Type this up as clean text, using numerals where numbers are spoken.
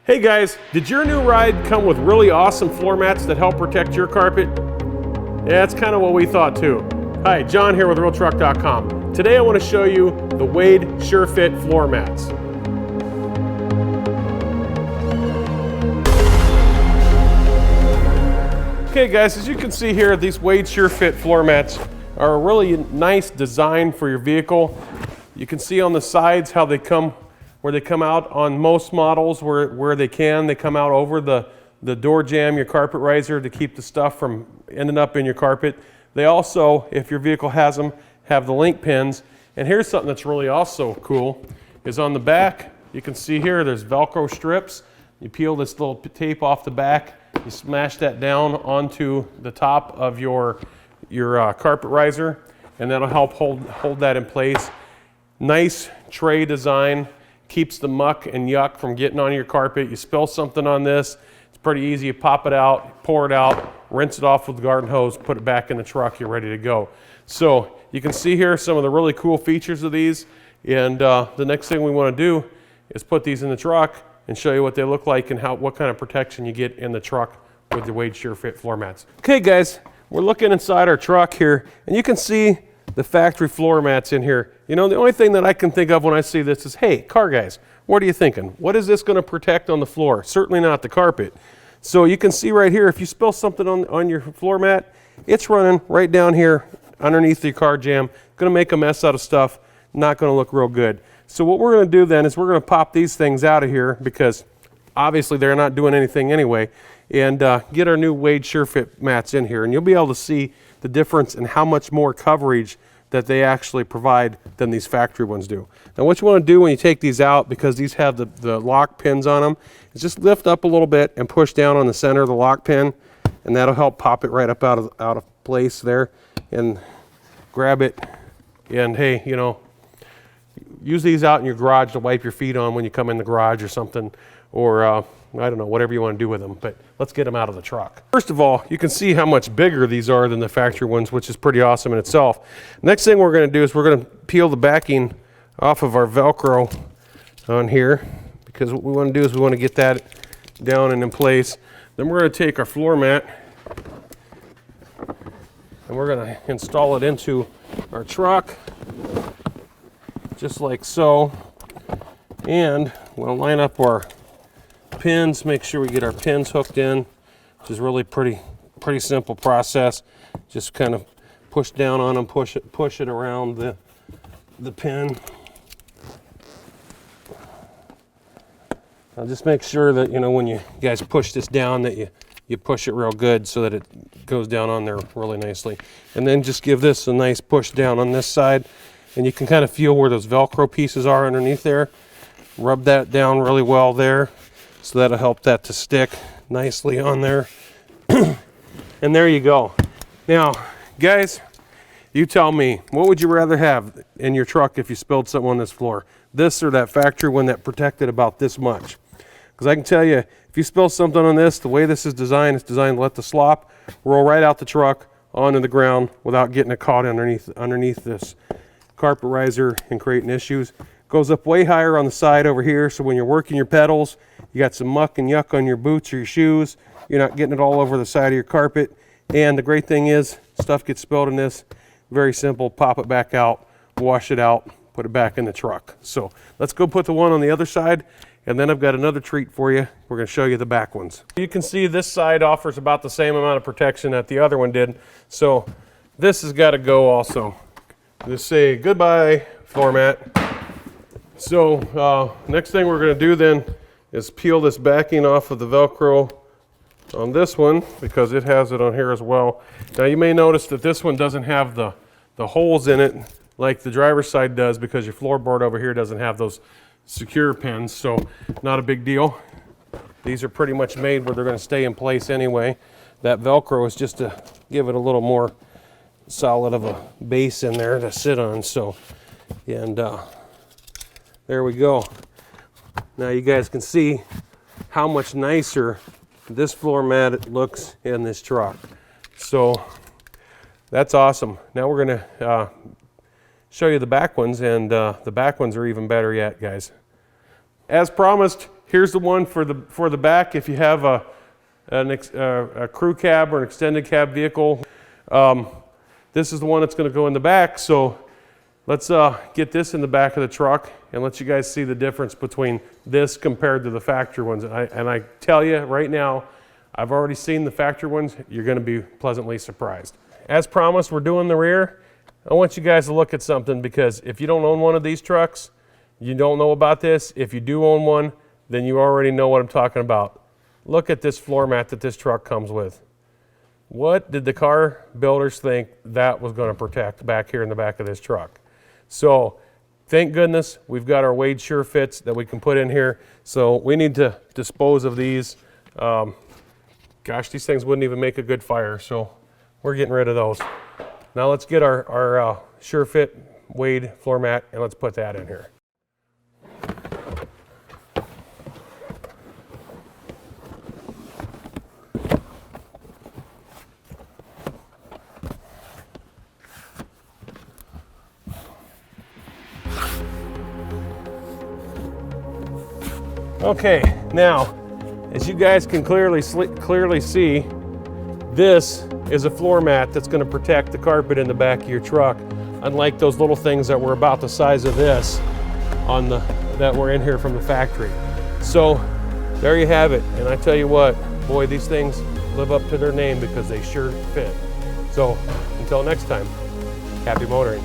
Hey guys, did your new ride come with really awesome floor mats that help protect your carpet? Yeah, that's kind of what we thought too. Hi, John here with RealTruck.com. Today I want to show you the Wade SureFit floor mats. Okay guys, as you can see here, these Wade SureFit floor mats are a really nice design for your vehicle. You can see on the sides how they come, where they come out on most models where they come out over the door jamb, your carpet riser, to keep the stuff from ending up in your carpet. They also, if your vehicle has them, have the link pins. And here's something that's really also cool, is on the back, you can see here there's Velcro strips. You peel this little tape off the back, you smash that down onto the top of your carpet riser, and that'll help hold that in place. Nice tray design. Keeps the muck and yuck from getting on your carpet. You spill something on this, it's pretty easy. You pop it out, pour it out, rinse it off with the garden hose, put it back in the truck, you're ready to go. So you can see here some of the really cool features of these, and the next thing we want to do is put these in the truck and show you what they look like and what kind of protection you get in the truck with the Wade SureFit floor mats. Okay guys, we're looking inside our truck here, and you can see the factory floor mats in here. You know, the only thing that I can think of when I see this is, hey, car guys, what are you thinking? What is this going to protect on the floor? Certainly not the carpet. So you can see right here, if you spill something on your floor mat, it's running right down here underneath the car jamb. Going to make a mess out of stuff, not going to look real good. So what we're going to do then is we're going to pop these things out of here, because obviously they're not doing anything anyway, and get our new Wade SureFit mats in here, and you'll be able to see the difference in how much more coverage that they actually provide than these factory ones do. Now what you want to do when you take these out, because these have the lock pins on them, is just lift up a little bit and push down on the center of the lock pin, and that'll help pop it right up out of place there, and grab it. And hey, you know, use these out in your garage to wipe your feet on when you come in the garage or something, or I don't know, whatever you want to do with them, but let's get them out of the truck. First of all, you can see how much bigger these are than the factory ones, which is pretty awesome in itself. Next thing we're going to do is we're going to peel the backing off of our Velcro on here, because what we want to do is we want to get that down and in place. Then we're going to take our floor mat and we're going to install it into our truck, just like so. And we'll line up our pins, make sure we get our pins hooked in, which is really pretty simple process. Just kind of push down on them, push it around the pin. Now just make sure that, you know, when you guys push this down, that you push it real good so that it goes down on there really nicely. And then just give this a nice push down on this side, and you can kind of feel where those Velcro pieces are underneath there. Rub that down really well there, so that'll help that to stick nicely on there. And there you go. Now, guys, you tell me, what would you rather have in your truck if you spilled something on this floor? This or that factory one that protected about this much? Because I can tell you, if you spill something on this, the way this is designed, it's designed to let the slop roll right out the truck onto the ground without getting it caught underneath this carpet riser and creating issues. Goes up way higher on the side over here, so when you're working your pedals, you got some muck and yuck on your boots or your shoes, you're not getting it all over the side of your carpet. And the great thing is, stuff gets spilled in this, very simple, pop it back out, wash it out, put it back in the truck. So let's go put the one on the other side, and then I've got another treat for you. We're going to show you the back ones. You can see this side offers about the same amount of protection that the other one did, so this has got to go also. Just say goodbye, floor mat. So next thing we're going to do then is peel this backing off of the Velcro on this one, because it has it on here as well. Now you may notice that this one doesn't have the holes in it like the driver's side does, because your floorboard over here doesn't have those secure pins, so not a big deal. These are pretty much made where they're going to stay in place anyway. That Velcro is just to give it a little more solid of a base in there to sit on. So, and there we go. Now you guys can see how much nicer this floor mat looks in this truck. So that's awesome. Now we're going to show you the back ones, and the back ones are even better yet, guys. As promised, Here's the one for the back if you have a crew cab or an extended cab vehicle. This is the one that's going to go in the back. So let's get this in the back of the truck and let you guys see the difference between this compared to the factory ones. And I tell you right now, I've already seen the factory ones. You're going to be pleasantly surprised. As promised, we're doing the rear. I want you guys to look at something, because if you don't own one of these trucks, you don't know about this. If you do own one, then you already know what I'm talking about. Look at this floor mat that this truck comes with. What did the car builders think that was going to protect back here in the back of this truck? So thank goodness we've got our Wade Sure Fits that we can put in here. So we need to dispose of these. Gosh, these things wouldn't even make a good fire, so we're getting rid of those. Now let's get our Sure Fit Wade floor mat and let's put that in here. Okay, now, as you guys can clearly see, this is a floor mat that's going to protect the carpet in the back of your truck, unlike those little things that were about the size of this that were in here from the factory. So there you have it. And I tell you what, boy, these things live up to their name because they sure fit. So until next time, happy motoring.